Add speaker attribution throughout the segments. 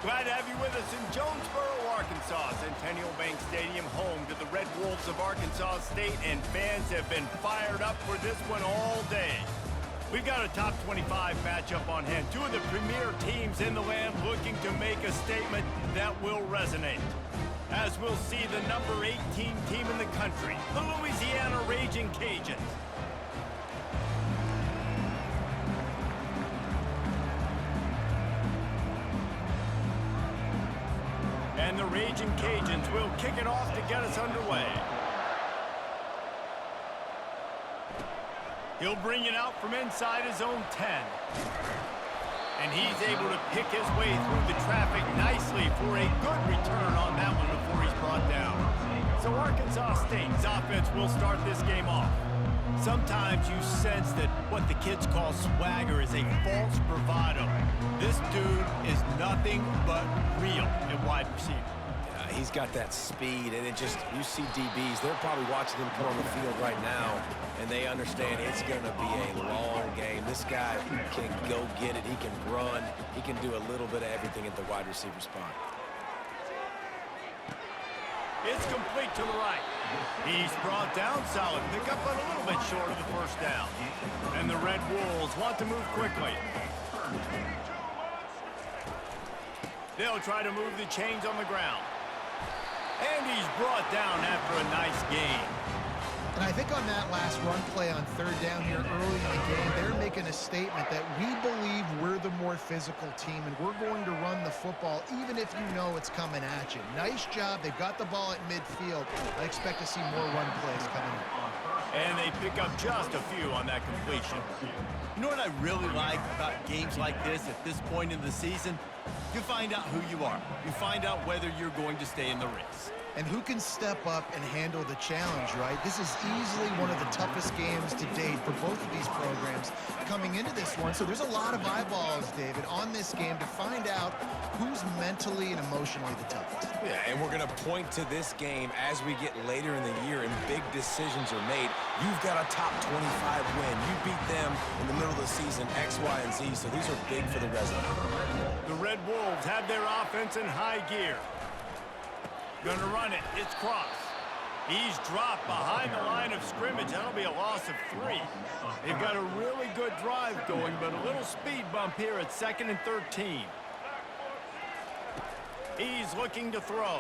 Speaker 1: Glad to have you with us in Jonesboro, Arkansas. Centennial Bank Stadium, home to the Red Wolves of Arkansas State, and fans have been fired up for this one all day. We've got a top 25 matchup on hand. Two of the premier teams in the land looking to make a statement that will resonate. As we'll see the number 18 team in the country, the Louisiana Raging Cajuns. And the Raging Cajuns will kick it off to get us underway. He'll bring it out from inside his own 10. And he's able to pick his way through the traffic nicely for a good return on that one before he's brought down. So Arkansas State's offense will start this game off. Sometimes you sense that what the kids call swagger is a false bravado. This dude is nothing but real at wide receiver.
Speaker 2: He's got that speed, and you see DBs, they're probably watching him come on the field right now, and they understand it's going to be a long game. This guy can go get it, he can run, he can do a little bit of everything at the wide receiver spot.
Speaker 1: It's complete to the right. He's brought down, solid pickup, but a little bit short of the first down. And the Red Wolves want to move quickly. They'll try to move the chains on the ground. And he's brought down after a nice gain.
Speaker 3: And I think on that last run play on third down here early in the game, they're making a statement that we believe we're the more physical team and we're going to run the football even if you know it's coming at you. Nice job. They've got the ball at midfield. I expect to see more run plays coming in.
Speaker 1: And they pick up just a few on that completion. You know what I really like about games like this at this point in the season? You find out who you are. You find out whether you're going to stay in the race.
Speaker 3: And who can step up and handle the challenge, right? This is easily one of the toughest games to date for both of these programs coming into this one. So there's a lot of eyeballs, David, on this game to find out who's mentally and emotionally the toughest.
Speaker 2: Yeah, and we're going to point to this game as we get later in the year and big decisions are made. You've got a top 25 win. You beat them in the middle of the season, X, Y, and Z, so these are big for the resume.
Speaker 1: The Red Wolves have their offense in high gear. Gonna run it. It's cross. He's dropped behind the line of scrimmage. That'll be a loss of 3. They've got a really good drive going, but a little speed bump here at 2nd and 13. He's looking to throw.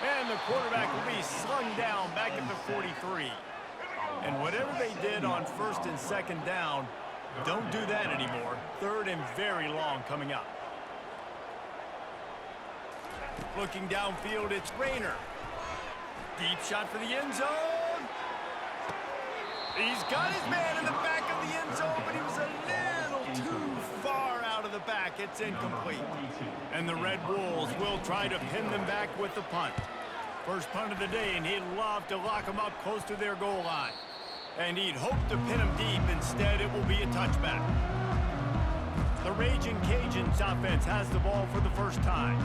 Speaker 1: And the quarterback will be slung down back at the 43. And whatever they did on 1st and 2nd down, don't do that anymore. 3rd and very long coming up. Looking downfield, it's Rayner. Deep shot for the end zone. He's got his man in the back of the end zone, but he was a little too far out of the back. It's incomplete. And the Red Wolves will try to pin them back with the punt. First punt of the day, and he'd love to lock them up close to their goal line. And he'd hope to pin them deep. Instead, it will be a touchback. The Raging Cajuns offense has the ball for the first time.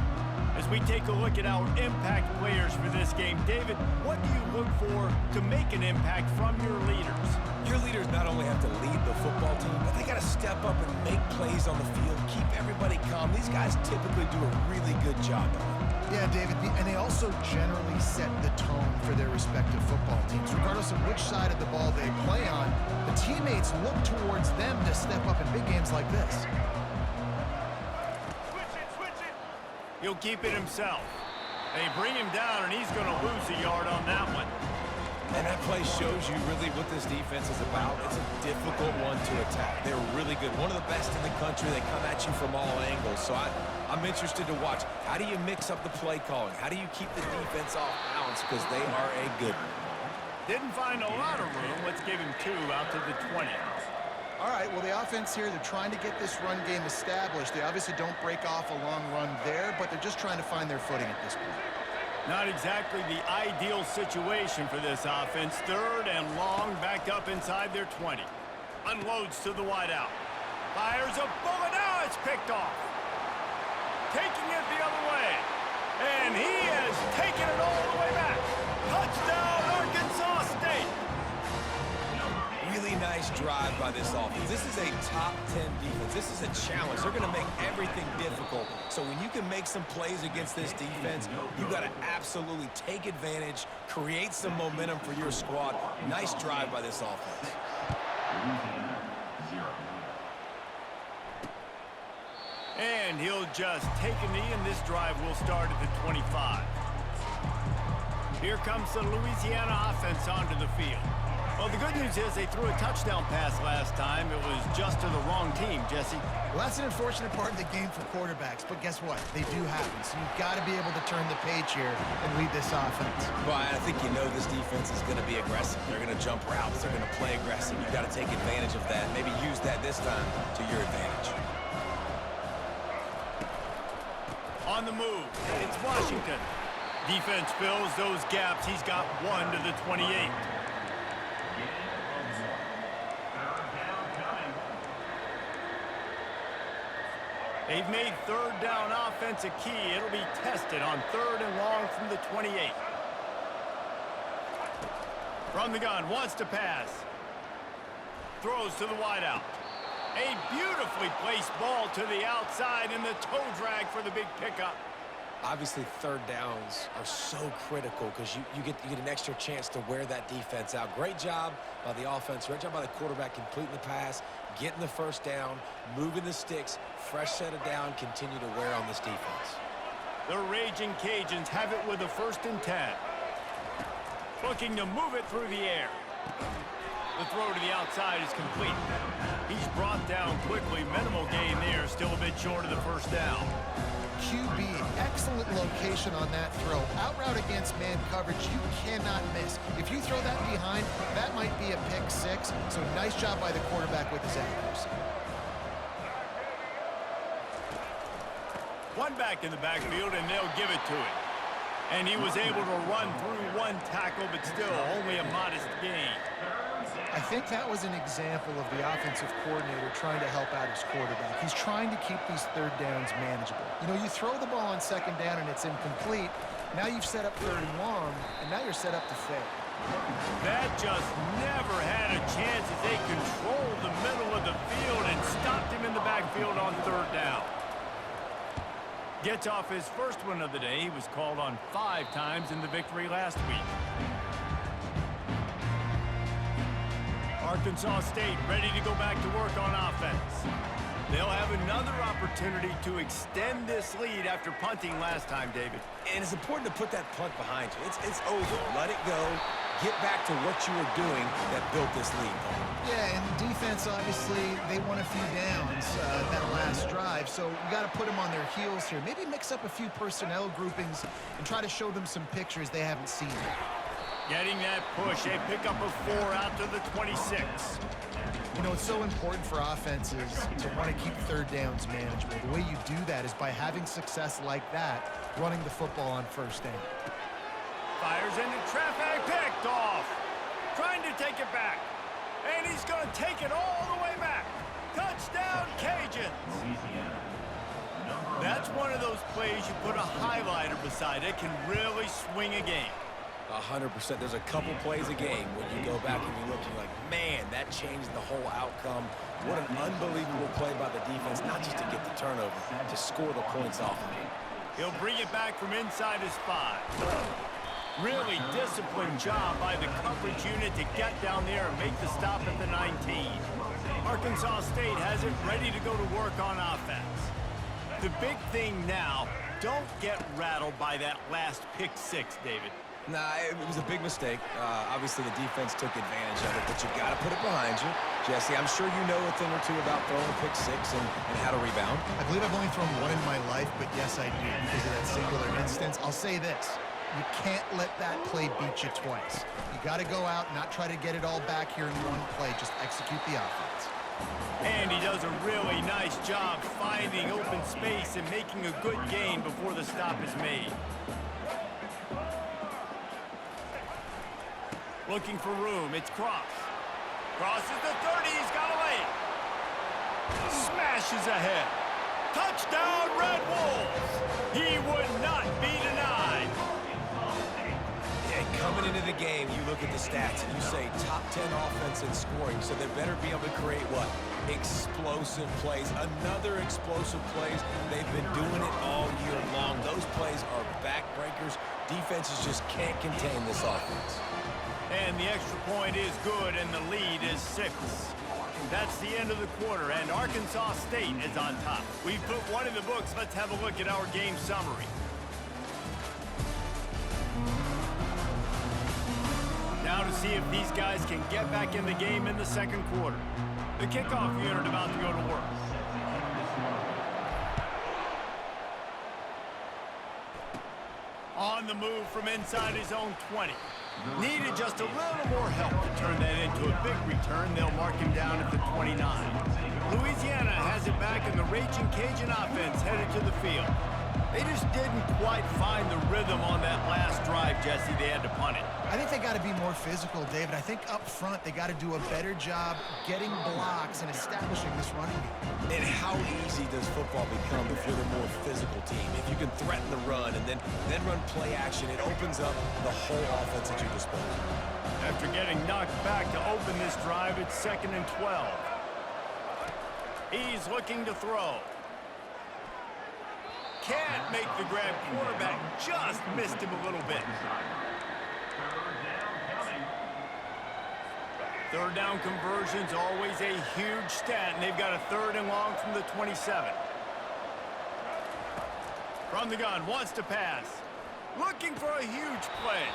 Speaker 1: As we take a look at our impact players for this game, David, what do you look for to make an impact from your leaders?
Speaker 2: Your leaders not only have to lead the football team, but they got to step up and make plays on the field, keep everybody calm. These guys typically do a really good job of it.
Speaker 3: Yeah, David, and they also generally set the tone for their respective football teams. Regardless of which side of the ball they play on, the teammates look towards them to step up in big games like this.
Speaker 1: He'll keep it himself. They bring him down, and he's going to lose a yard on that one.
Speaker 2: And that play shows you really what this defense is about. It's a difficult one to attack. They're really good. One of the best in the country. They come at you from all angles. So I'm interested to watch. How do you mix up the play calling? How do you keep the defense off balance? Because they are a good one.
Speaker 1: Didn't find a lot of room. Let's give him 2 out to the 20.
Speaker 3: All right, well, the offense here, they're trying to get this run game established. They obviously don't break off a long run there, but they're just trying to find their footing at this point.
Speaker 1: Not exactly the ideal situation for this offense. 3rd and long, backed up inside their 20. Unloads to the wideout. Fires a bullet. Now it's picked off. Taking it the other way. And he has taken it all the way back. Touchdown, Arkansas State.
Speaker 2: Really nice drive by this offense. This is a top 10 defense. This is a challenge. They're going to make everything difficult. So when you can make some plays against this defense, you got to absolutely take advantage, create some momentum for your squad. Nice drive by this offense.
Speaker 1: And he'll just take a knee, and this drive will start at the 25. Here comes the Louisiana offense onto the field. Well, the good news is they threw a touchdown pass last time. It was just to the wrong team, Jesse.
Speaker 3: Well, that's an unfortunate part of the game for quarterbacks, but guess what? They do happen, so you've got to be able to turn the page here and lead this offense.
Speaker 2: Well, I think you know this defense is going to be aggressive. They're going to jump routes. They're going to play aggressive. You've got to take advantage of that. Maybe use that this time to your advantage.
Speaker 1: On the move, it's Washington. Defense fills those gaps. He's got 1 to the 28. They've made third down offense a key. It'll be tested on 3rd and long from the 28. From the gun, wants to pass. Throws to the wideout. A beautifully placed ball to the outside, and the toe drag for the big pickup.
Speaker 2: Obviously, third downs are so critical because you get an extra chance to wear that defense out. Great job by the offense. Great job by the quarterback completing the pass, getting the first down, moving the sticks, fresh set of down, continue to wear on this defense.
Speaker 1: The Raging Cajuns have it with a 1st and 10. Looking to move it through the air. The throw to the outside is complete. He's brought down quickly. Minimal gain there. Still a bit short of the 1st down.
Speaker 3: QB, excellent location on that throw. Out route against man coverage, you cannot miss. If you throw that behind, that might be a pick 6. So nice job by the quarterback with his accuracy.
Speaker 1: One back in the backfield, and they'll give it to him. And he was able to run through 1 tackle, but still only a modest gain.
Speaker 3: I think that was an example of the offensive coordinator trying to help out his quarterback. He's trying to keep these third downs manageable. You know, you throw the ball on 2nd down and it's incomplete. Now you've set up 3rd and long, and now you're set up to fail.
Speaker 1: That just never had a chance as they controlled the middle of the field and stopped him in the backfield on 3rd down. Gets off his first one of the day. He was called on 5 times in the victory last week. Arkansas State ready to go back to work on offense. They'll have another opportunity to extend this lead after punting last time, David.
Speaker 2: And it's important to put that punt behind you. It's over. Let it go. Get back to what you were doing that built this lead.
Speaker 3: Yeah, and defense, obviously, they won a few downs that last drive, so you got to put them on their heels here. Maybe mix up a few personnel groupings and try to show them some pictures they haven't seen yet.
Speaker 1: Getting that push, a pickup of 4 out to the 26.
Speaker 3: You know, it's so important for offenses to want to keep third downs manageable. The way you do that is by having success like that, running the football on 1st down.
Speaker 1: Fires into traffic, picked off. Trying to take it back. And he's going to take it all the way back. Touchdown, Cajuns. That's one of those plays you put a highlighter beside it, can really swing a game.
Speaker 2: 100%. There's a couple plays a game when you go back and you look, you're like, man, that changed the whole outcome. What an unbelievable play by the defense, not just to get the turnover, to score the points off of it.
Speaker 1: He'll bring it back from inside his 5. Really disciplined job by the coverage unit to get down there and make the stop at the 19. Arkansas State has it ready to go to work on offense. The big thing now, don't get rattled by that last pick 6, David.
Speaker 2: Nah, it was a big mistake. Obviously, the defense took advantage of it, but you got to put it behind you. Jesse, I'm sure you know a thing or two about throwing a pick 6 and how to rebound.
Speaker 3: I believe I've only thrown 1 in my life, but yes, I do because of that singular instance. I'll say this. You can't let that play beat you twice. You got to go out and not try to get it all back here in one play. Just execute the offense.
Speaker 1: And he does a really nice job finding open space and making a good gain before the stop is made. Looking for room. It's Cross. Crosses the 30. He's got a lane. Smashes ahead. Touchdown, Red Wolves. He would not be denied.
Speaker 2: Yeah, coming into the game, you look at the stats and you say top 10 offense in scoring, so they better be able to create what? Explosive plays. Another explosive plays. They've been doing it all year long. Those plays are backbreakers. Defenses just can't contain this offense.
Speaker 1: And the extra point is good, and the lead is 6. That's the end of the quarter, and Arkansas State is on top. We've put one in the books. Let's have a look at our game summary. Now to see if these guys can get back in the game in the second quarter. The kickoff unit about to go to work. On the move from inside his own 20. Needed just a little more help to turn that into a big return. They'll mark him down at the 29. Louisiana has it back, and the Raging Cajun offense headed to the field. They just didn't quite find the rhythm on that last drive, Jesse. They had to punt it.
Speaker 3: I think they got to be more physical, David. I think up front they got to do a better job getting blocks and establishing this running game.
Speaker 2: And how easy does football become if you're the more physical team? If you can threaten the run and then run play action, it opens up the whole offense at your disposal.
Speaker 1: After getting knocked back to open this drive, it's 2nd and 12. He's looking to throw. Can't make the grab. Quarterback just missed him a little bit. Third down conversion's always a huge stat, and they've got a 3rd and long from the 27. From the gun, wants to pass. Looking for a huge play.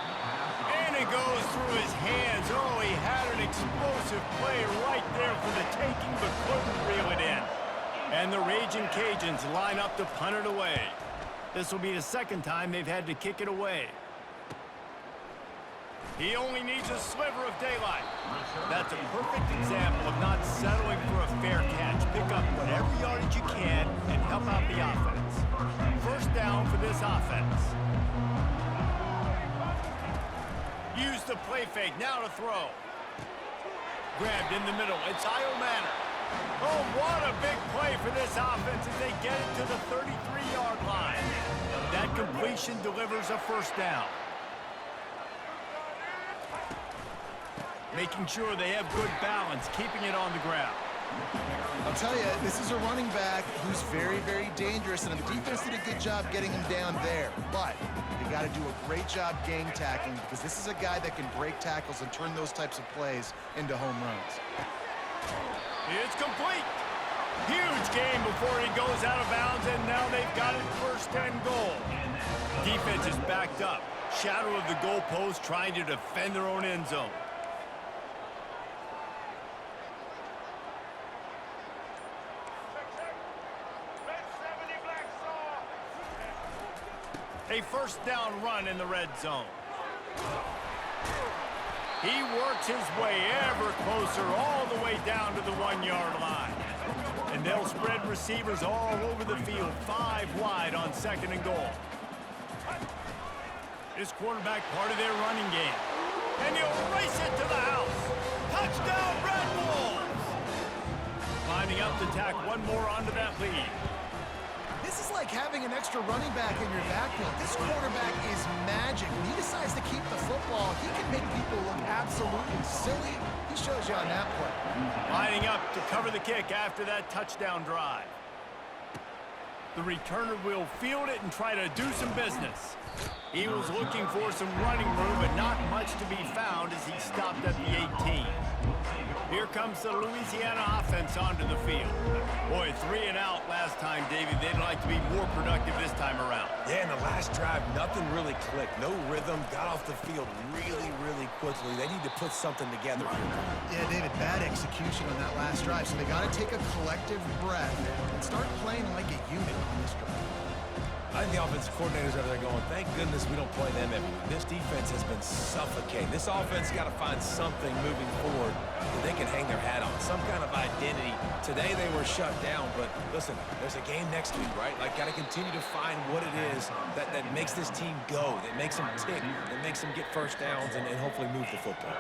Speaker 1: And it goes through his hands. Oh, he had an explosive play right there for the taking, but couldn't reel it in. And the Raging Cajuns line up to punt it away. This will be the second time they've had to kick it away. He only needs a sliver of daylight. That's a perfect example of not settling for a fair catch. Pick up whatever yardage you can and help out the offense. First down for this offense. Use the play fake. Now to throw. Grabbed in the middle. It's Io Manor. Oh, what a big play for this offense as they get it to the 33-yard line. That completion delivers a first down. Making sure they have good balance, keeping it on the ground.
Speaker 3: I'll tell you, this is a running back who's very, very dangerous, and the defense did a good job getting him down there. But they got to do a great job gang tackling, because this is a guy that can break tackles and turn those types of plays into home runs.
Speaker 1: It's complete. Huge game before he goes out of bounds, and now they've got it 1st and goal. Defense is backed up. Shadow of the goalpost trying to defend their own end zone. A first down run in the red zone. He works his way ever closer all the way down to the 1-yard line. And they'll spread receivers all over the field, 5 wide on 2nd and goal. This quarterback part of their running game. And he'll race it to the house. Touchdown, Red Wolves! Lining up to tack one more onto that lead.
Speaker 3: This is like having an extra running back in your backfield. This quarterback is magic. When he decides to keep the football, he can make people look absolutely silly. He shows you on that play.
Speaker 1: Lining up to cover the kick after that touchdown drive. The returner will field it and try to do some business. He was looking for some running room, but not much to be found as he stopped at the 18. Here comes the Louisiana offense onto the field. Boy, 3 and out last time, Davey. They'd like to be more productive this time around.
Speaker 2: Yeah, in the last drive, nothing really clicked. No rhythm, got off the field really, really quickly. They need to put something together here.
Speaker 3: Yeah, David, bad execution on that last drive, so they got to take a collective breath and start playing like a unit on this drive.
Speaker 2: I think the offensive coordinators over there going, thank goodness we don't play them every week. This defense has been suffocating. This offense got to find something moving forward that they can hang their hat on, some kind of identity. Today they were shut down, but listen, there's a game next week, right? Like, got to continue to find what it is that makes this team go, that makes them tick, that makes them get first downs and hopefully move the football.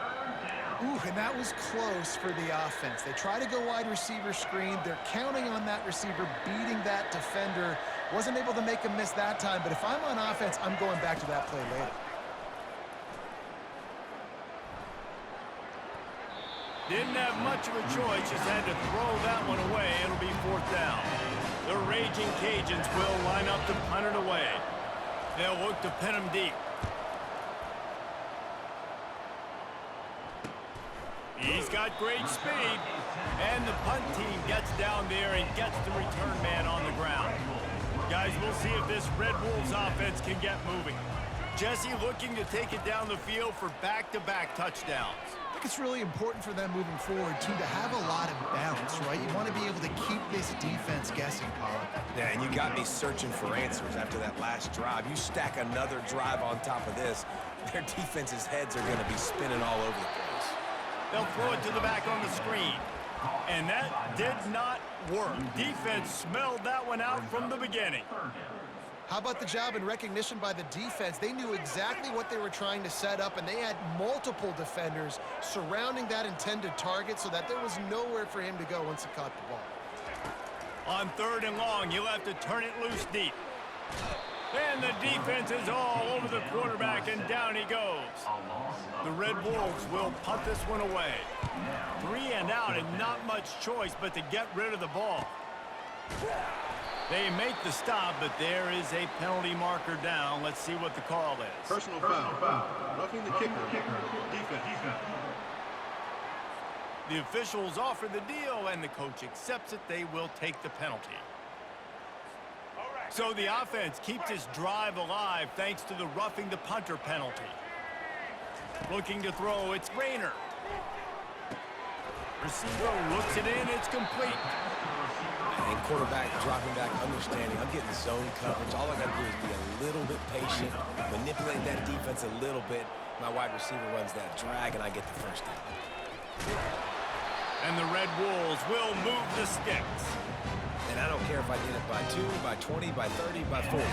Speaker 3: Ooh, and that was close for the offense. They try to go wide receiver screen. They're counting on that receiver beating that defender. Wasn't able to make him miss that time, but if I'm on offense, I'm going back to that play later.
Speaker 1: Didn't have much of a choice, just had to throw that one away. It'll be 4th down. The Raging Cajuns will line up to punt it away. They'll look to pin him deep. He's got great speed. And the punt team gets down there and gets the return man on the ground. Guys, we'll see if this Red Wolves offense can get moving. Jesse looking to take it down the field for back-to-back touchdowns.
Speaker 3: I think it's really important for them moving forward, too, to have a lot of balance, right? You want to be able to keep this defense guessing, Colin.
Speaker 2: Yeah, and you got me searching for answers after that last drive. You stack another drive on top of this, their defense's heads are going to be spinning all over the place.
Speaker 1: They'll throw it to the back on the screen. And that did not work. Defense smelled that one out from the beginning.
Speaker 3: How about the job and recognition by the defense? They knew exactly what they were trying to set up, and they had multiple defenders surrounding that intended target so that there was nowhere for him to go once he caught the ball.
Speaker 1: On 3rd and long, you'll have to turn it loose deep. And the defense is all over the quarterback, and down he goes. The Red Wolves will punt this one away. 3 and out, and not much choice but to get rid of the ball. They make the stop, but there is a penalty marker down. Let's see what the call is.
Speaker 4: Personal foul. Roughing the kicker. Defense.
Speaker 1: The officials offer the deal, and the coach accepts it. They will take the penalty. So the offense keeps this drive alive thanks to the roughing the punter penalty. Looking to throw, it's Rayner. Receiver looks it in, it's complete.
Speaker 2: And quarterback dropping back, understanding, I'm getting zone coverage. All I got to do is be a little bit patient, manipulate that defense a little bit. My wide receiver runs that drag, and I get the first down.
Speaker 1: And the Red Wolves will move the sticks.
Speaker 2: And I don't care if I did it by 2, by 20, by 30, by 40.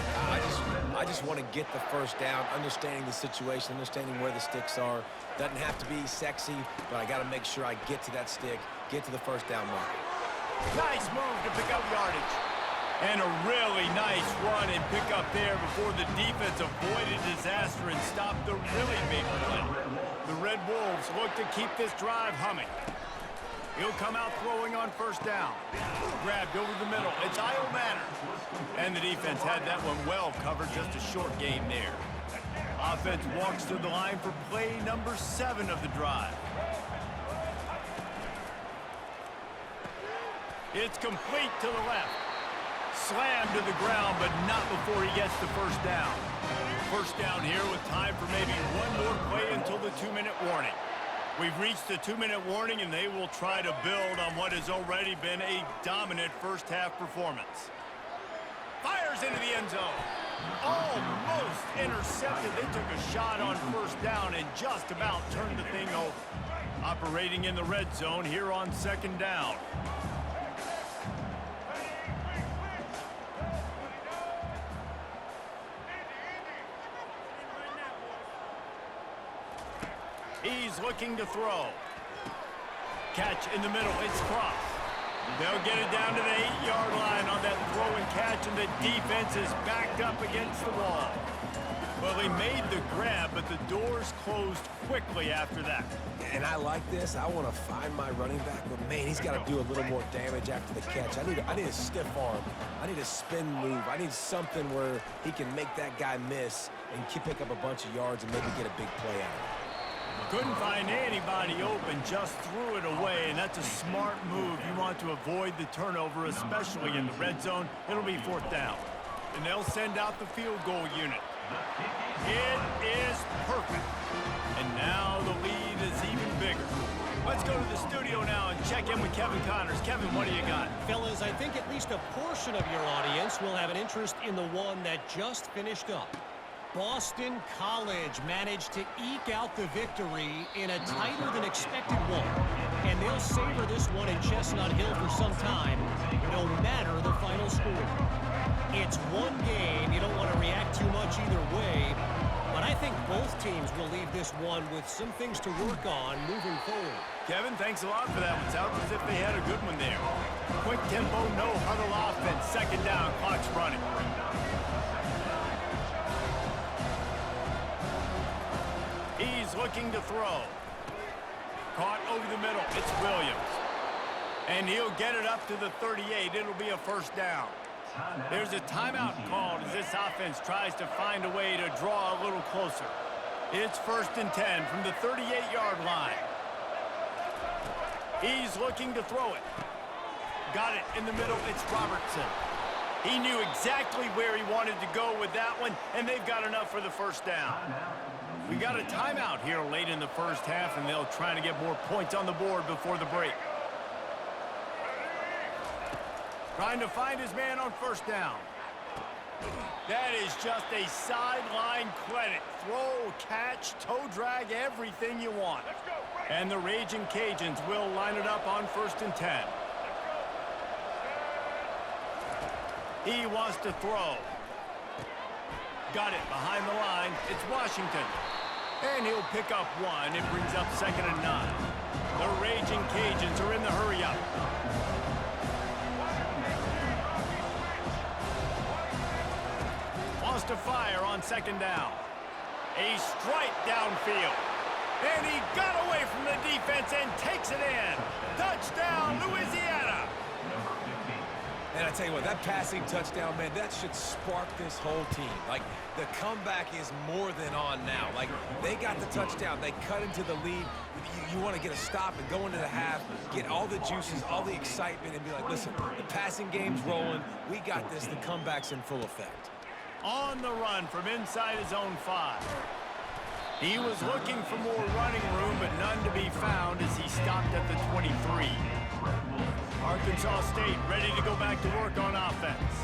Speaker 2: I just want to get the first down, understanding the situation, understanding where the sticks are. Doesn't have to be sexy, but I got to make sure I get to that stick, get to the first down mark.
Speaker 1: Nice move to pick up yardage. And a really nice run and pick up there before the defense avoided disaster and stopped the really big play. The Red Wolves look to keep this drive humming. He'll come out throwing on 1st down. Grabbed over the middle. It's Io Manor. And the defense had that one well covered. Just a short game there. Offense walks to the line for play number 7 of the drive. It's complete to the left. Slammed to the ground, but not before he gets the first down. First down here with time for maybe one more play until the 2-minute warning. We've reached the 2-minute warning, and they will try to build on what has already been a dominant first-half performance. Fires into the end zone. Almost intercepted. They took a shot on 1st down and just about turned the thing over. Operating in the red zone here on 2nd down. He's looking to throw. Catch in the middle. It's Cross. They'll get it down to the 8-yard line on that throw and catch, and the defense is backed up against the wall. Well, they made the grab, but the doors closed quickly after that.
Speaker 2: And I like this. I want to find my running back, but, man, he's got to do a little more damage after the catch. I need a stiff arm. I need a spin move. I need something where he can make that guy miss and pick up a bunch of yards and maybe get a big play out of it.
Speaker 1: Couldn't find anybody open, just threw it away, and that's a smart move. You want to avoid the turnover, especially in the red zone. It'll be 4th down. And they'll send out the field goal unit. It is perfect. And now the lead is even bigger. Let's go to the studio now and check in with Kevin Connors. Kevin, what do you got?
Speaker 5: Fellas, I think at least a portion of your audience will have an interest in the one that just finished up. Boston College managed to eke out the victory in a tighter than expected one. And they'll savor this one in Chestnut Hill for some time, no matter the final score. It's one game. You don't want to react too much either way. But I think both teams will leave this one with some things to work on moving forward.
Speaker 1: Kevin, thanks a lot for that one. Sounds as if they had a good one there. Quick tempo, no huddle offense. 2nd down, clock's running. He's looking to throw. Caught over the middle. It's Williams. And he'll get it up to the 38. It'll be a first down. There's a timeout called as this offense tries to find a way to draw a little closer. It's 1st and 10 from the 38-yard line. He's looking to throw it. Got it in the middle. It's Robertson. He knew exactly where he wanted to go with that one, and they've got enough for the first down. We got a timeout here late in the first half, and they'll try to get more points on the board before the break. Trying to find his man on first down. That is just a sideline credit. Throw, catch, toe drag, everything you want. And the Raging Cajuns will line it up on 1st and 10. He wants to throw. Got it behind the line. It's Washington. And he'll pick up one. It brings up 2nd and 9. The Raging Cajuns are in the hurry-up. Wants to fire on 2nd down. A strike downfield. And he got away from the defense and takes it in. Touchdown, Louisiana.
Speaker 2: And I tell you what, that passing touchdown, man, that should spark this whole team. Like, the comeback is more than on now. Like, they got the touchdown. They cut into the lead. You want to get a stop and go into the half, get all the juices, all the excitement, and be like, listen, the passing game's rolling. We got this. The comeback's in full effect.
Speaker 1: On the run from inside his own 5. He was looking for more running room, but none to be found as he stopped at the 23. Arkansas State ready to go back to work on offense.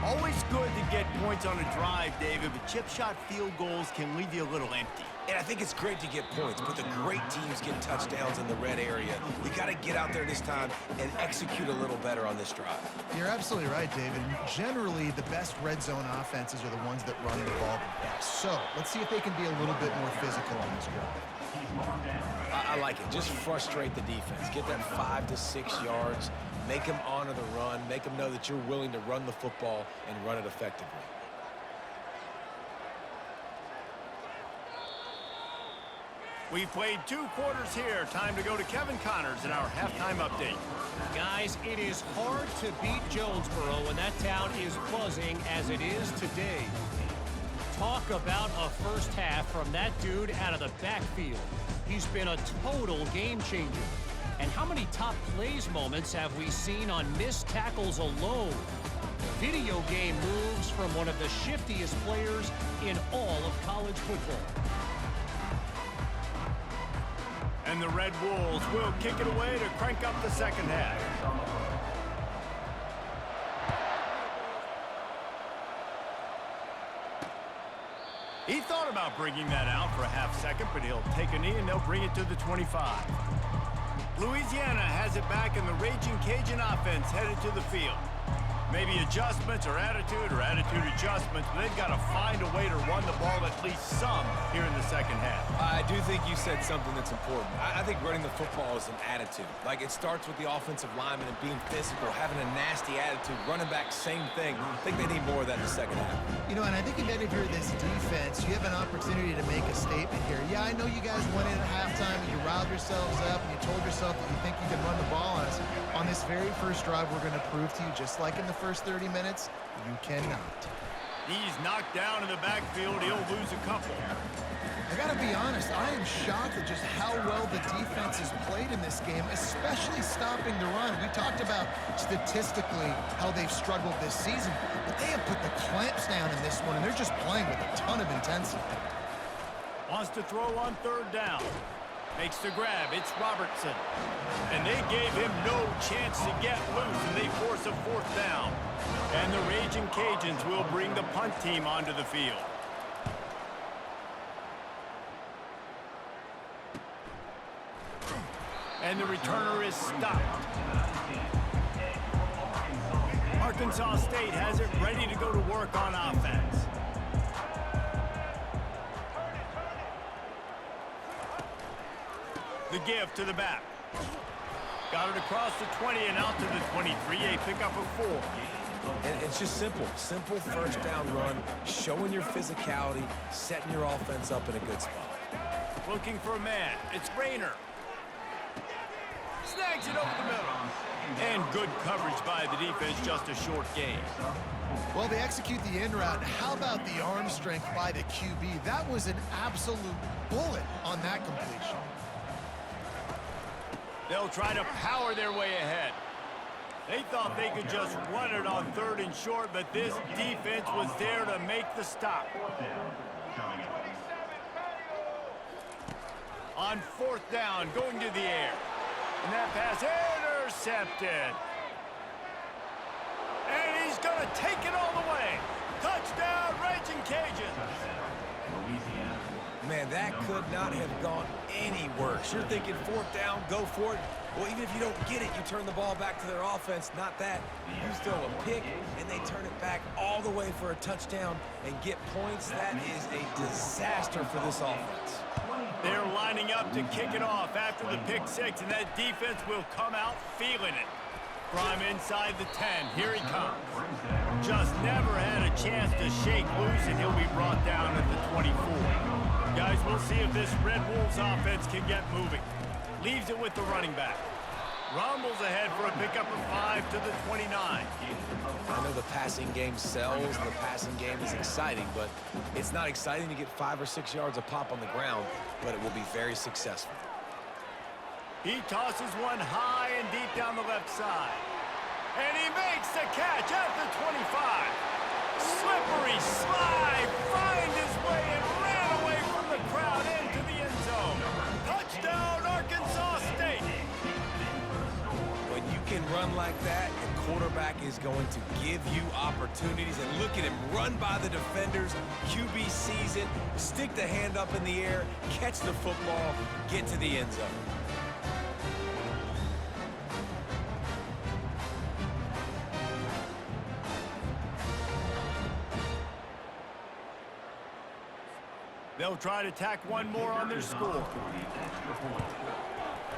Speaker 1: Always good to get points on a drive, David, but chip shot field goals can leave you a little empty.
Speaker 2: And I think it's great to get points, but the great teams get touchdowns in the red area. You got to get out there this time and execute a little better on this drive.
Speaker 3: You're absolutely right, David. Generally, the best red zone offenses are the ones that run the ball the best. So let's see if they can be a little bit more physical on this drive.
Speaker 2: I like it. Just frustrate the defense. Get that 5 to 6 yards. Make them honor the run. Make them know that you're willing to run the football and run it effectively.
Speaker 1: We've played 2 quarters here. Time to go to Kevin Connors in our halftime update.
Speaker 5: Guys, it is hard to beat Jonesboro when that town is buzzing as it is today. Talk about a first half from that dude out of the backfield. He's been a total game changer. And how many top plays moments have we seen on missed tackles alone? Video game moves from one of the shiftiest players in all of college football.
Speaker 1: And the Red Wolves will kick it away to crank up the second half. He thought about bringing that out for a half second, but he'll take a knee and they'll bring it to the 25. Louisiana has it back, and the Raging Cajun offense headed to the field. Maybe adjustments or attitude adjustments, but they've got to find a way to run the ball at least some here in the second half.
Speaker 2: I do think you said something that's important. I think running the football is an attitude. Like, it starts with the offensive lineman and being physical, having a nasty attitude. Running back, same thing. I think they need more of that in the second half.
Speaker 3: You know, and I think if you're this defense, you have an opportunity to make a statement here. Yeah, I know you guys went in at halftime and you riled yourselves up and you told yourself that you think you can run the ball on us. On this very first drive, we're going to prove to you, just like in the first 30 minutes, you cannot.
Speaker 1: He's knocked down in the backfield. He'll lose a couple.
Speaker 3: I got to be honest, I am shocked at just how well the defense has played in this game, especially stopping the run. We talked about statistically how they've struggled this season, but they have put the clamps down in this one, and they're just playing with a ton of intensity.
Speaker 1: Wants to throw on 3rd down. Makes the grab. It's Robertson. And they gave him no chance to get loose, and they force a 4th down. And the Raging Cajuns will bring the punt team onto the field. And the returner is stopped. Arkansas State has it ready to go to work on offense. The give to the back. Got it across the 20 and out to the 23. A pickup of 4.
Speaker 2: And it's just simple. Simple first down run, showing your physicality, setting your offense up in a good spot.
Speaker 1: Looking for a man. It's Rayner. Snags it over the middle. And good coverage by the defense, just a short gain.
Speaker 3: Well, they execute the in route. How about the arm strength by the QB? That was an absolute bullet on that completion.
Speaker 1: They'll try to power their way ahead. They thought they could just run it on 3rd and short, but this defense was there to make the stop. On 4th down, going to the air. And that pass intercepted. And he's going to take it all the way. Touchdown, Raging Cajuns.
Speaker 2: Man, that could not have gone any worse. You're thinking 4th down, go for it. Well, even if you don't get it, you turn the ball back to their offense. Not that. You throw a pick, and they turn it back all the way for a touchdown and get points. That is a disaster for this offense.
Speaker 1: They're lining up to kick it off after the pick 6, and that defense will come out feeling it. From inside the 10, here he comes. Just never had a chance to shake loose, and he'll be brought down at the 24. Guys, we'll see if this Red Wolves offense can get moving. Leaves it with the running back. Rumbles ahead for a pickup of 5 to the 29.
Speaker 2: I know the passing game sells, and the passing game is exciting, but it's not exciting to get 5 or 6 yards a pop on the ground, but it will be very successful.
Speaker 1: He tosses one high and deep down the left side. And he makes the catch at the 25. Slippery slide, find his way and ran away from the crowd into the end zone. Touchdown, Arkansas State.
Speaker 2: When you can run like that, the quarterback is going to give you opportunities. And look at him run by the defenders. QB sees it, stick the hand up in the air, catch the football, get to the end zone.
Speaker 1: They'll try to tack one more on their score.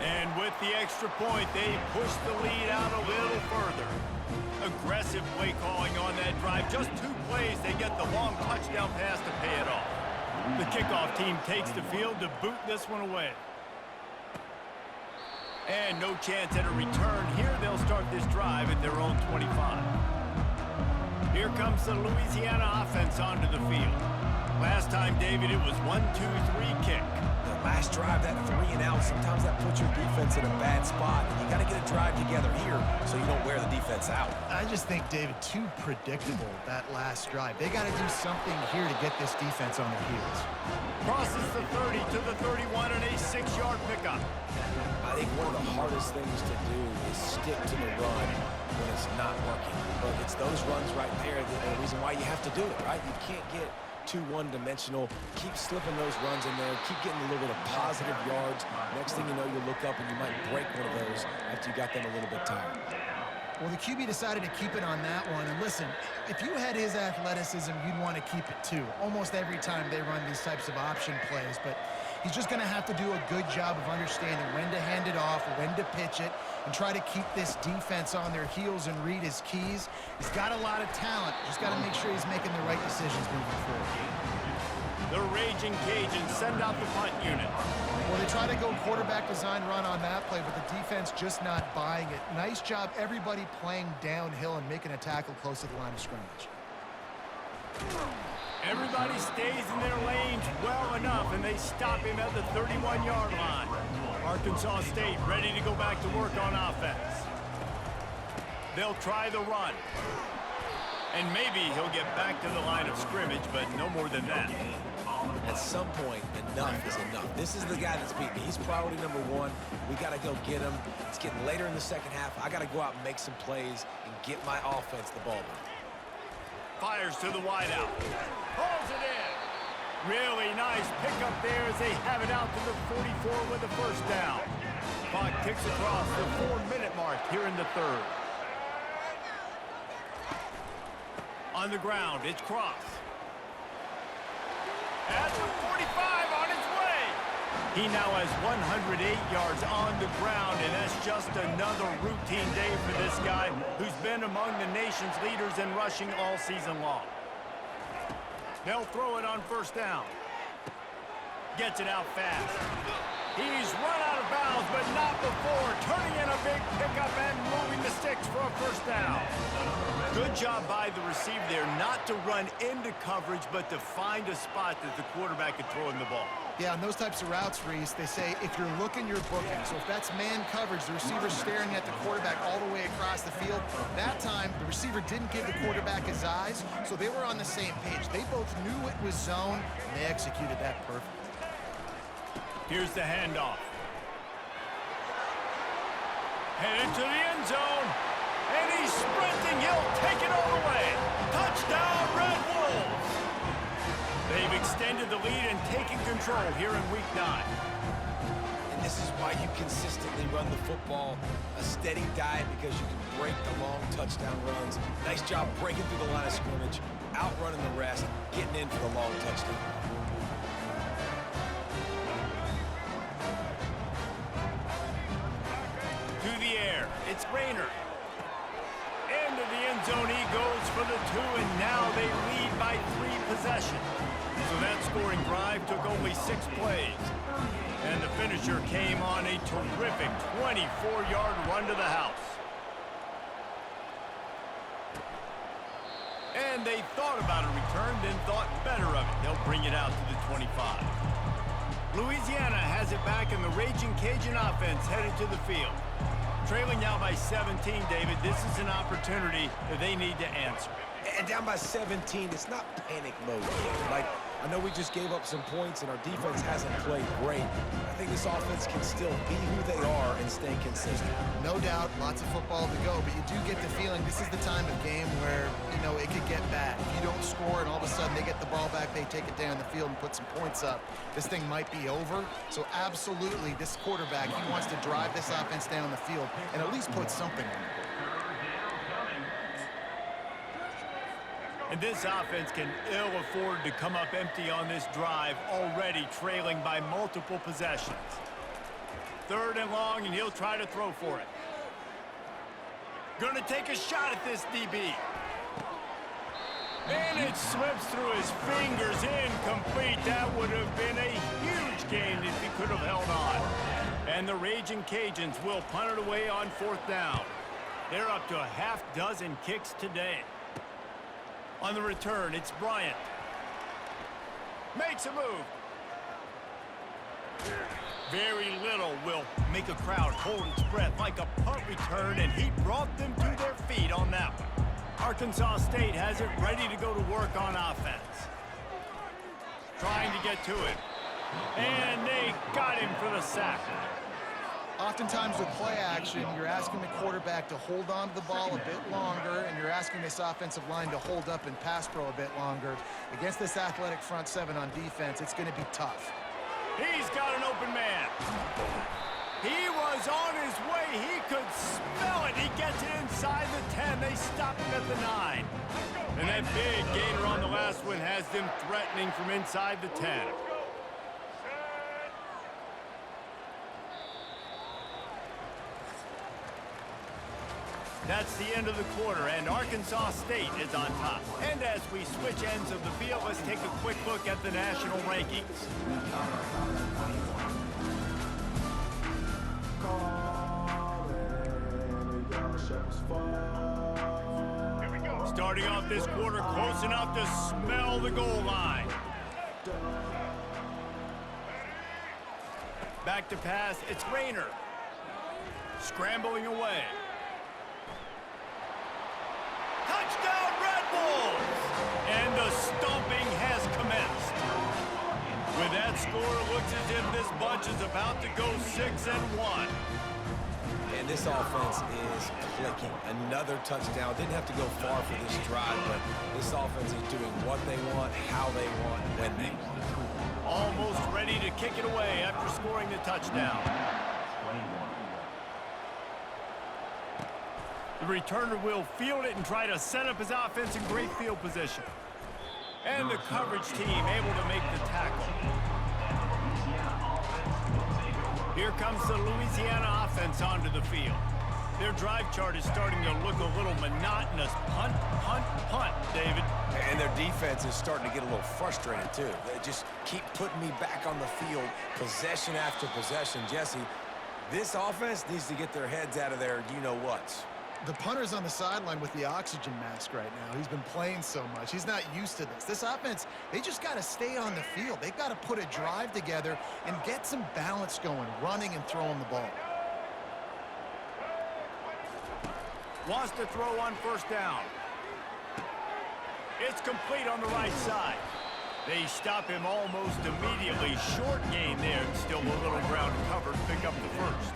Speaker 1: And with the extra point, they push the lead out a little further. Aggressive play calling on that drive. Just 2 plays, they get the long touchdown pass to pay it off. The kickoff team takes the field to boot this one away. And no chance at a return. Here they'll start this drive at their own 25. Here comes the Louisiana offense onto the field. Last time, David, it was 1-2-3 kick.
Speaker 2: The last drive, that 3 and out, sometimes that puts your defense in a bad spot. And you got to get a drive together here so you don't wear the defense out.
Speaker 3: I just think, David, too predictable, that last drive. They got to do something here to get this defense on their heels.
Speaker 1: Crosses the 30 to the 31 and a 6-yard pickup.
Speaker 2: I think one of the hardest things to do is stick to the run when it's not working. But it's those runs right there that are the reason why you have to do it, right? You can't get too one-dimensional. Keep slipping those runs in there. Keep getting a little bit of positive yards. Next thing you know, you look up and you might break one of those after you got them a little bit tired.
Speaker 3: Well, the QB decided to keep it on that one. And listen, if you had his athleticism, you'd want to keep it too. Almost every time they run these types of option plays. But he's just going to have to do a good job of understanding when to hand it off, when to pitch it, and try to keep this defense on their heels and read his keys. He's got a lot of talent. Just got to make sure he's making the right decisions moving forward.
Speaker 1: The Raging Cajuns send out the punt unit.
Speaker 3: Well, they try to go quarterback design run on that play, but the defense just not buying it. Nice job, everybody playing downhill and making a tackle close to the line of scrimmage.
Speaker 1: Everybody stays in their lanes well enough, and they stop him at the 31-yard line. Arkansas State ready to go back to work on offense. They'll try the run. And maybe he'll get back to the line of scrimmage, but no more than that.
Speaker 2: At some point, enough is enough. This is the guy that's beating me. He's priority number 1. We got to go get him. It's getting later in the second half. I got to go out and make some plays and get my offense the ball back.
Speaker 1: Fires to the wideout. Pulls it in. Really nice pickup there as they have it out to the 44 with the first down. Clock ticks across the 4-minute mark here in the third. On the ground, it's Cross. At the 45 on its way. He now has 108 yards on the ground, and that's just another routine day for this guy who's been among the nation's leaders in rushing all season long. They'll throw it on first down. Gets it out fast. He's run out of bounds, but not before turning in a big pickup and moving the sticks for a first down. Good job by the receiver there not to run into coverage, but to find a spot that the quarterback could throw him the ball.
Speaker 3: Yeah, on those types of routes, Reese, they say if you're looking, you're booking. So if that's man coverage, the receiver's staring at the quarterback all the way across the field. That time, the receiver didn't give the quarterback his eyes, so they were on the same page. They both knew it was zone, and they executed that perfect.
Speaker 1: Here's the handoff. Headed to the end zone. And he's sprinting. He'll take it all the way. Touchdown, Red Wolves. They've extended the lead and taken control here in Week 9.
Speaker 2: And this is why you consistently run the football, a steady diet, because you can break the long touchdown runs. Nice job breaking through the line of scrimmage, outrunning the rest, getting in for the long touchdown.
Speaker 1: To the air. It's Rayner. Into the end zone he goes for the 2, and now they lead by 3 possessions. So that scoring drive took only 6 plays. And the finisher came on a terrific 24-yard run to the house. And they thought about a return, then thought better of it. They'll bring it out to the 25. Louisiana has it back, and the Raging Cajun offense headed to the field. Trailing now by 17, David. This is an opportunity that they need to answer.
Speaker 2: And down by 17, it's not panic mode. Like, I know we just gave up some points and our defense hasn't played great. I think this offense can still be who they are and stay consistent.
Speaker 3: No doubt, lots of football to go, but you do get the feeling this is the time of game where, you know, it could get bad. If you don't score and all of a sudden they get the ball back, they take it down the field and put some points up, this thing might be over. So absolutely, this quarterback, he wants to drive this offense down the field and at least put something on the board.
Speaker 1: And this offense can ill afford to come up empty on this drive, already trailing by multiple possessions. 3rd and long, and he'll try to throw for it. Gonna take a shot at this DB. And it slips through his fingers, incomplete. That would have been a huge gain if he could have held on. And the Raging Cajuns will punt it away on 4th down. They're up to a half-dozen kicks today. On the return, it's Bryant. Makes a move. Very little will make a crowd hold its breath like a punt return, and he brought them to their feet on that one. Arkansas State has it ready to go to work on offense. Trying to get to it. And they got him for the sack.
Speaker 3: Oftentimes with play action, you're asking the quarterback to hold on to the ball a bit longer, and you're asking this offensive line to hold up and pass pro a bit longer. Against this athletic front 7 on defense, it's going to be tough.
Speaker 1: He's got an open man. He was on his way. He could smell it. He gets it inside the 10. They stop him at the 9. And that big gainer on the last one has them threatening from inside the 10. That's the end of the quarter, and Arkansas State is on top. And as we switch ends of the field, let's take a quick look at the national rankings. Starting off this quarter, close enough to smell the goal line. Back to pass, it's Rayner. Scrambling away. Touchdown, Red Wolves! And the stomping has commenced. With that score, it looks as if this bunch is about to go 6-1.
Speaker 2: And this offense is clicking. Another touchdown. Didn't have to go far for this drive, but this offense is doing what they want, how they want, when they want.
Speaker 1: Almost ready to kick it away after scoring the touchdown. The returner will field it and try to set up his offense in great field position. And the coverage team able to make the tackle. Here comes the Louisiana offense onto the field. Their drive chart is starting to look a little monotonous. Punt, punt, punt, David.
Speaker 2: And their defense is starting to get a little frustrated, too. They just keep putting me back on the field, possession after possession. Jesse, this offense needs to get their heads out of their you-know-whats.
Speaker 3: The punter's on the sideline with the oxygen mask right now. He's been playing so much. He's not used to this. This offense, they just got to stay on the field. They've got to put a drive together and get some balance going, running and throwing the ball.
Speaker 1: Wants to throw on first down. It's complete on the right side. They stop him almost immediately. Short gain there. Still a little ground covered. Pick up the first.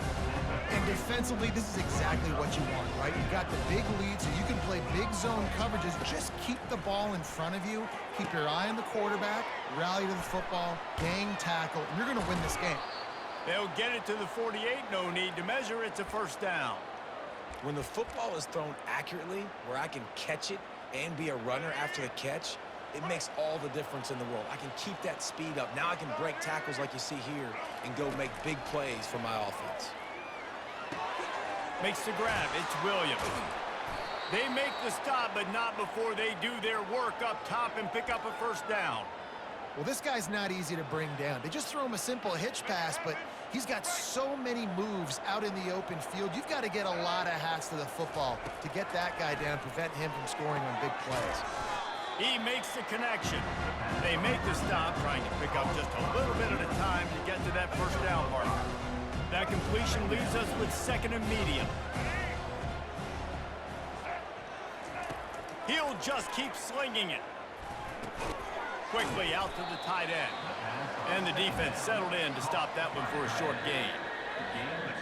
Speaker 3: And defensively, this is exactly what you want, right? You got the big lead, so you can play big zone coverages. Just keep the ball in front of you. Keep your eye on the quarterback. Rally to the football. Gang tackle. And you're going to win this game.
Speaker 1: They'll get it to the 48. No need to measure. It's a first down.
Speaker 2: When the football is thrown accurately, where I can catch it and be a runner after the catch, it makes all the difference in the world. I can keep that speed up. Now I can break tackles like you see here and go make big plays for my offense.
Speaker 1: Makes the grab. It's Williams. They make the stop, but not before they do their work up top and pick up a first down.
Speaker 3: Well, this guy's not easy to bring down. They just throw him a simple hitch pass, but he's got so many moves out in the open field. You've got to get a lot of hats to the football to get that guy down, prevent him from scoring on big plays.
Speaker 1: He makes the connection. They make the stop, trying to pick up just a little bit at a time to get to that first down mark. That completion leaves us with second and medium. He'll just keep slinging it. Quickly out to the tight end. And the defense settled in to stop that one for a short gain.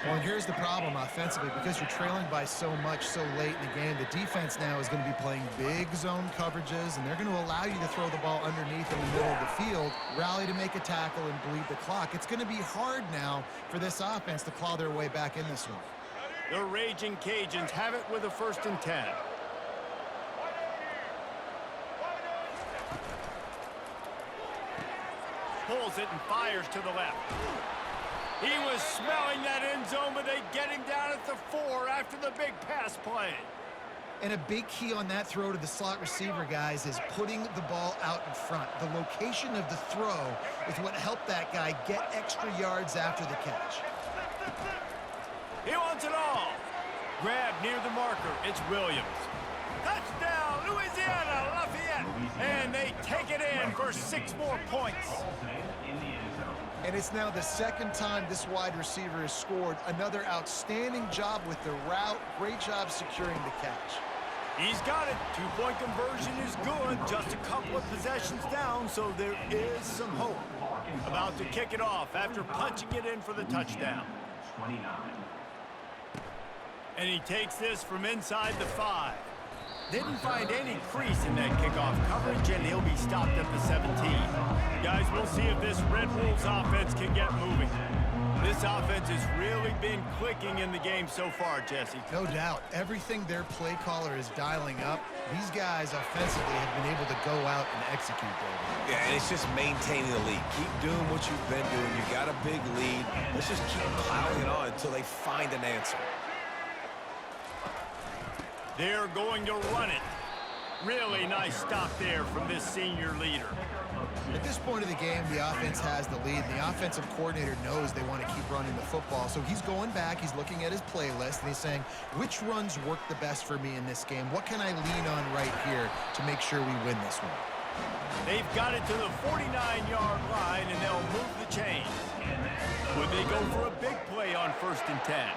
Speaker 3: Well, and here's the problem offensively. Because you're trailing by so much so late in the game, the defense now is going to be playing big zone coverages, and they're going to allow you to throw the ball underneath in the middle of the field, rally to make a tackle, and bleed the clock. It's going to be hard now for this offense to claw their way back in this one.
Speaker 1: The Raging Cajuns have it with a 1st and 10. Pulls it and fires to the left. He was smelling that end zone, but they get him down at the 4 after the big pass play.
Speaker 3: And a big key on that throw to the slot receiver, guys, is putting the ball out in front. The location of the throw is what helped that guy get extra yards after the catch.
Speaker 1: He wants it all. Grab near the marker. It's Williams. Touchdown, Louisiana Lafayette. And they take it in for 6 more points.
Speaker 3: And it's now the 2nd time this wide receiver has scored. Another outstanding job with the route. Great job securing the catch.
Speaker 1: He's got it. 2-point conversion is good. Just a couple of possessions down, so there is some hope. About to kick it off after punching it in for the touchdown. And he takes this from inside the 5. Didn't find any crease in that kickoff coverage, and he'll be stopped at the 17. Guys, we'll see if this Red Wolves offense can get moving. This offense has really been clicking in the game so far, Jesse.
Speaker 3: No doubt. Everything their play caller is dialing up, these guys offensively have been able to go out and execute, David.
Speaker 2: Yeah, and it's just maintaining the lead. Keep doing what you've been doing. You got a big lead. Let's just keep plowing it on until they find an answer.
Speaker 1: They're going to run it. Really nice stop there from this senior leader.
Speaker 3: At this point of the game, the offense has the lead. The offensive coordinator knows they want to keep running the football. So he's going back, he's looking at his playlist, and he's saying, which runs work the best for me in this game? What can I lean on right here to make sure we win this one?
Speaker 1: They've got it to the 49-yard line, and they'll move the chains. Would they go for a big play on 1st and 10?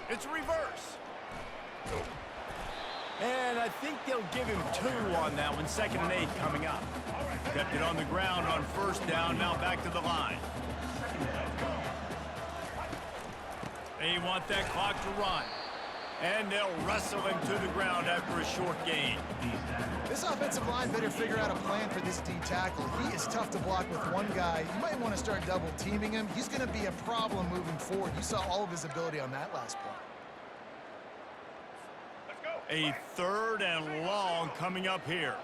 Speaker 1: It's reverse. And I think they'll give him 2 on that one. 2nd and 8 coming up. Kept it on the ground on 1st down. Now back to the line. They want that clock to run. And they'll wrestle him to the ground after a short gain.
Speaker 3: This offensive line better figure out a plan for this D tackle. He is tough to block with one guy. You might want to start double teaming him. He's going to be a problem moving forward. You saw all of his ability on that last play.
Speaker 1: A 3rd and long coming up here.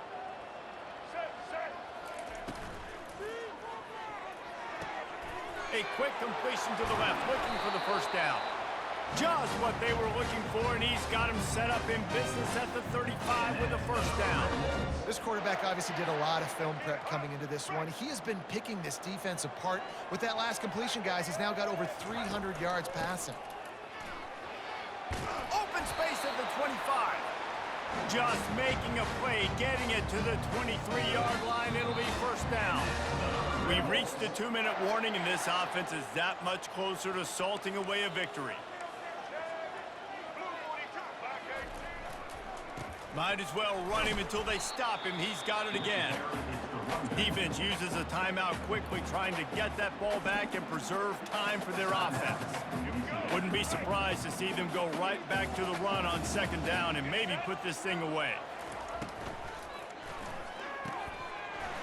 Speaker 1: A quick completion to the left, looking for the first down. Just what they were looking for, and he's got him set up in business at the 35 with a first down.
Speaker 3: This quarterback obviously did a lot of film prep coming into this one. He has been picking this defense apart. With that last completion, guys, he's now got over 300 yards passing.
Speaker 1: Open space at the 25. Just making a play, getting it to the 23-yard line. It'll be first down. We've reached the 2-minute warning, and this offense is that much closer to salting away a victory. Might as well run him until they stop him. He's got it again. Defense uses a timeout quickly, trying to get that ball back and preserve time for their offense. Wouldn't be surprised to see them go right back to the run on second down and maybe put this thing away.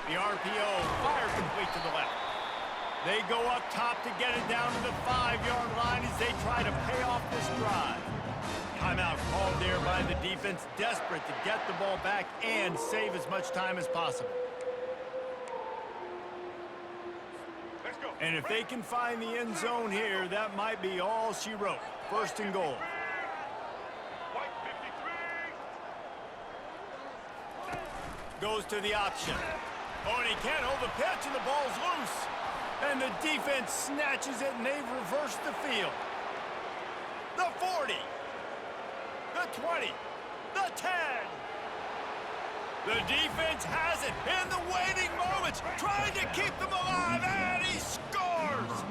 Speaker 1: The RPO, fire complete to the left. They go up top to get it down to the 5-yard line as they try to pay off this drive. Timeout called there by the defense, desperate to get the ball back and save as much time as possible. And if they can find the end zone here, that might be all she wrote. First and goal. Goes to the option. Oh, and he can't hold the pitch, and the ball's loose. And the defense snatches it, and they've reversed the field. The 40. The 20. The 10. The defense has it in the waiting moments, trying to keep them alive, and he scores!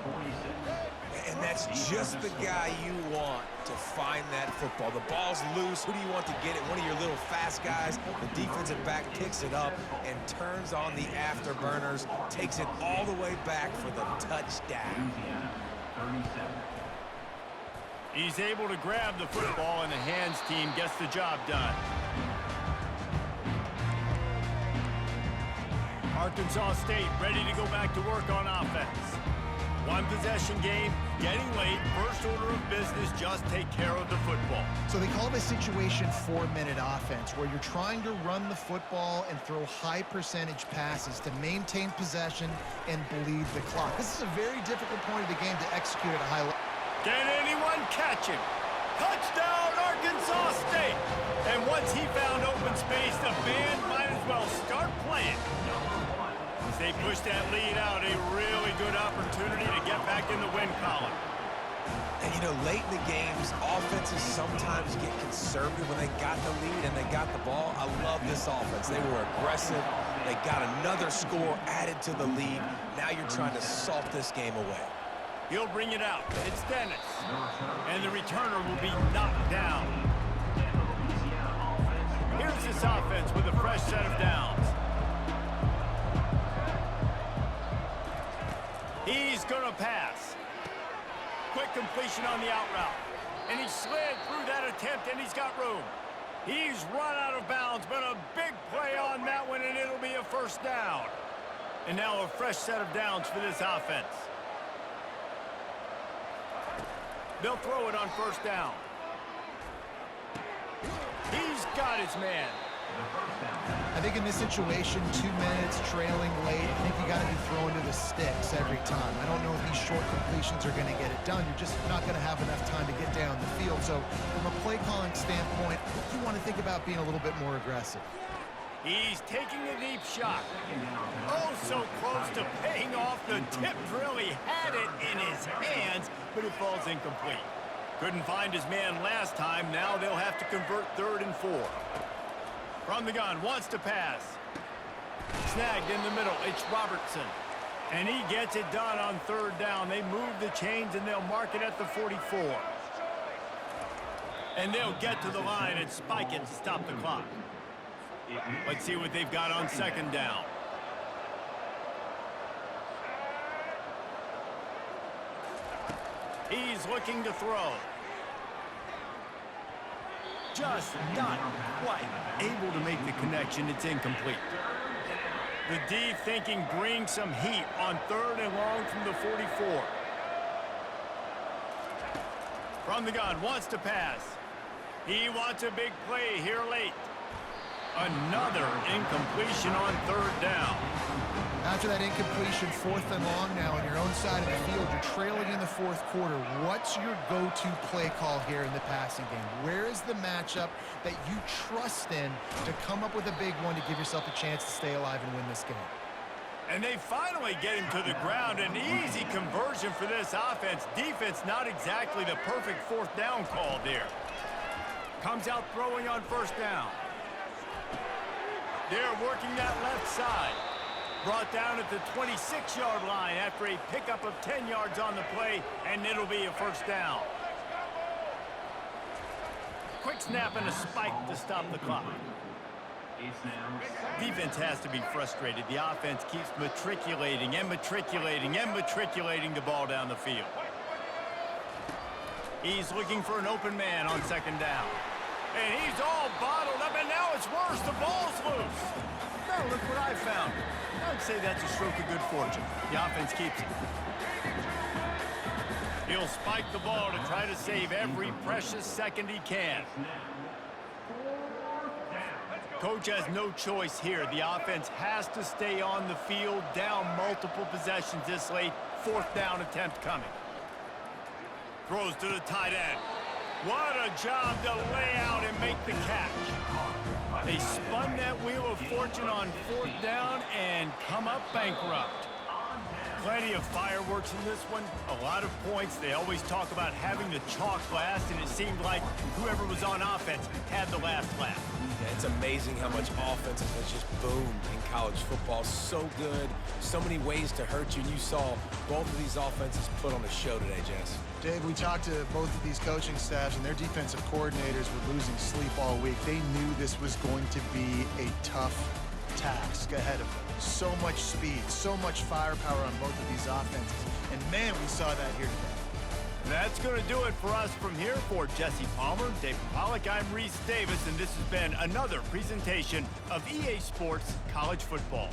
Speaker 2: And that's just the guy you want to find that football. The ball's loose. Who do you want to get it? One of your little fast guys. The defensive back picks it up and turns on the afterburners, takes it all the way back for the touchdown.
Speaker 1: He's able to grab the football, and the hands team gets the job done. Arkansas State ready to go back to work on offense. One possession game, getting late, first order of business, just take care of the football.
Speaker 3: So they call this situation 4-minute offense, where you're trying to run the football and throw high percentage passes to maintain possession and bleed the clock. This is a very difficult point of the game to execute at a high level.
Speaker 1: Can anyone catch him? Touchdown, Arkansas State! And once he found open space, the band might as well start playing. As they push that lead out, a really good opportunity to get back in the win column.
Speaker 2: And, you know, late in the games, offenses sometimes get conservative when they got the lead and they got the ball. I love this offense. They were aggressive. They got another score added to the lead. Now you're trying to salt this game away.
Speaker 1: He'll bring it out. It's Dennis. And the returner will be knocked down. Here's this offense with a fresh set of downs. He's going to pass. Quick completion on the out route. And he slid through that attempt, and he's got room. He's run out of bounds, but a big play on that one, and it'll be a first down. And now a fresh set of downs for this offense. They'll throw it on first down. He's got his man.
Speaker 3: I think in this situation, 2 minutes, trailing late, I think you got to be throwing to the sticks every time. I don't know if these short completions are going to get it done. You're just not going to have enough time to get down the field. So from a play calling standpoint, you want to think about being a little bit more aggressive.
Speaker 1: He's taking a deep shot. Oh, so close to paying off the tip drill. He had it in his hands, but it falls incomplete. Couldn't find his man last time. Now they'll have to convert 3rd and 4. From the gun, wants to pass. Snagged in the middle, it's Robertson. And he gets it done on 3rd down. They move the chains, and they'll mark it at the 44. And they'll get to the line and spike it to stop the clock. Let's see what they've got on 2nd down. He's looking to throw. Just not quite able to make the connection. It's incomplete. The D thinking bring some heat on 3rd and long from the 44. From the gun, wants to pass. He wants a big play here late. Another incompletion on third down.
Speaker 3: After that incompletion, 4th and long now on your own side of the field, you're trailing in the 4th quarter. What's your go-to play call here in the passing game? Where is the matchup that you trust in to come up with a big one to give yourself a chance to stay alive and win this game?
Speaker 1: And they finally get him to the ground. An easy conversion for this offense. Defense not exactly the perfect 4th down call there. Comes out throwing on 1st down. They're working that left side. Brought down at the 26-yard line after a pickup of 10 yards on the play, and it'll be a 1st down. Quick snap and a spike to stop the clock. Defense has to be frustrated. The offense keeps matriculating and matriculating and matriculating the ball down the field. He's looking for an open man on 2nd down. And he's all bottled up, and now it's worse. The ball's loose. Now look what I found. I'd say that's a stroke of good fortune. The offense keeps it. He'll spike the ball to try to save every precious second he can. Coach has no choice here. The offense has to stay on the field, down multiple possessions this late. 4th down attempt coming. Throws to the tight end. What a job to lay out and make the catch. They spun that wheel of fortune on 4th down and come up bankrupt. Plenty of fireworks in this one. A lot of points. They always talk about having the chalk last, and it seemed like whoever was on offense had the last laugh.
Speaker 2: Yeah, it's amazing how much offense has just boomed in college football. So good. So many ways to hurt you. And you saw both of these offenses put on a show today, Jess.
Speaker 3: Dave, we talked to both of these coaching staffs, and their defensive coordinators were losing sleep all week. They knew this was going to be a tough task ahead of them. So much speed, so much firepower on both of these offenses. And, man, we saw that here today.
Speaker 1: That's going to do it for us from here. For Jesse Palmer, David Pollack, I'm Reese Davis, and this has been another presentation of EA Sports College Football.